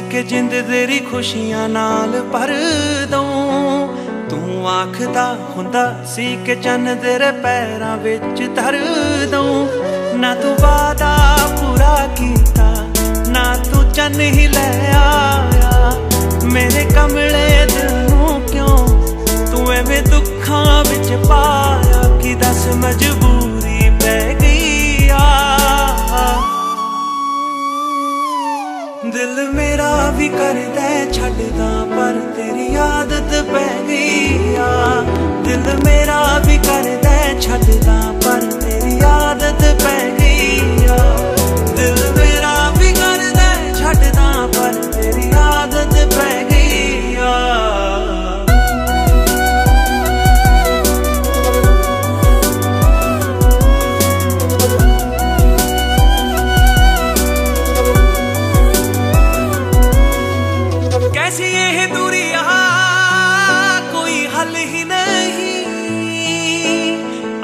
कि जिंद तेरी खुशियां नाल भर दूं। तू आखदा हुंदा सी कि चन्न तेरे पैरां विच धर दूं। ना तू वादा पूरा कीता, ना तू चन्न ही लै आया। मेरे कमले दिल नूं क्यों तू एवें दुखां विच पाया। कि दस मजबूरी पै गई आ। दिल मेरा भी करदा छड्डदा पर तेरी आदत पै गई आ। दिल मेरा भी करदा छड्डदा पर तेरी आदत पै गई आ। दिल मेरा भी करदा छड्डदा पर तेरी आदत पै गई आ। कैसी ये दूरियां कोई हल ही नहीं।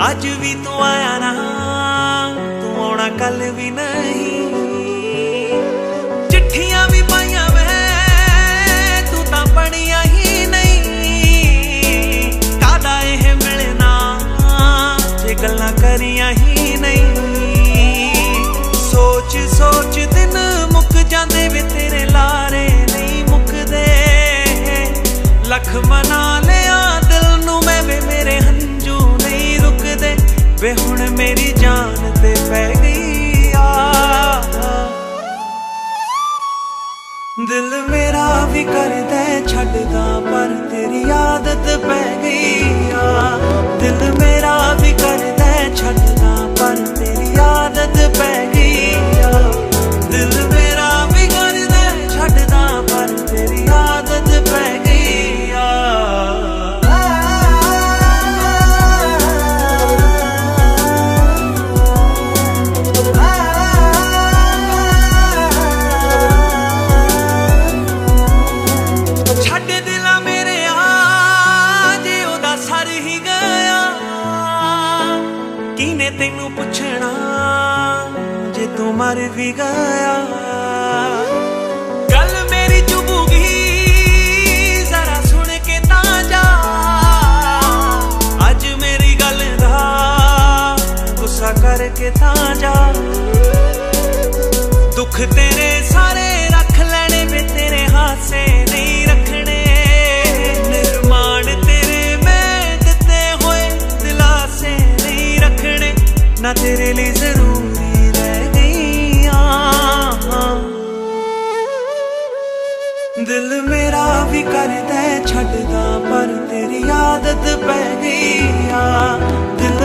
आज भी तू आया ना, तू आना कल भी नहीं। चिट्ठियां भी पाइया मैं, तू तां पढ़िया ही नहीं। कादा यह मिलना जे गल्लां करिया ही नहीं। सोच सोच दिन मुक जांदे वे तेरे लारे नहीं मुकदे। लख मना लिया दिल नू मैं वे मेरे हंजू नहीं रुकदे। वे हुण मेरी जान ते पै गई आ। दिल मेरा भी करदा छड्डदा पर तेरी आदत पै गई आ। दिल मेरा भी करदा छड्डदा पर तेरी आदत पै गई आ। दिल मेरा भी करदा छड्डदा पर तेरी आदत पै गई आ। छड्ड दिला मेरे जे ओदा सर ही गया। किने तेनू पुछना जे तू मर भी गया। गल मेरी चुभूगी जरा सुन के तां जा। अज मेरी गल दा गुस्सा करके तां जा। दुख तेरे सारे रख लेने वे तेरे हासे नहीं रखने। निर्माण तेरे मैं दिते होए दिलासे नहीं रखने। ना तेरे लिए जरूरी रह गई आ। दिल मेरा भी करदा छड्डदा पर तेरी आदत पै गई आ। दिल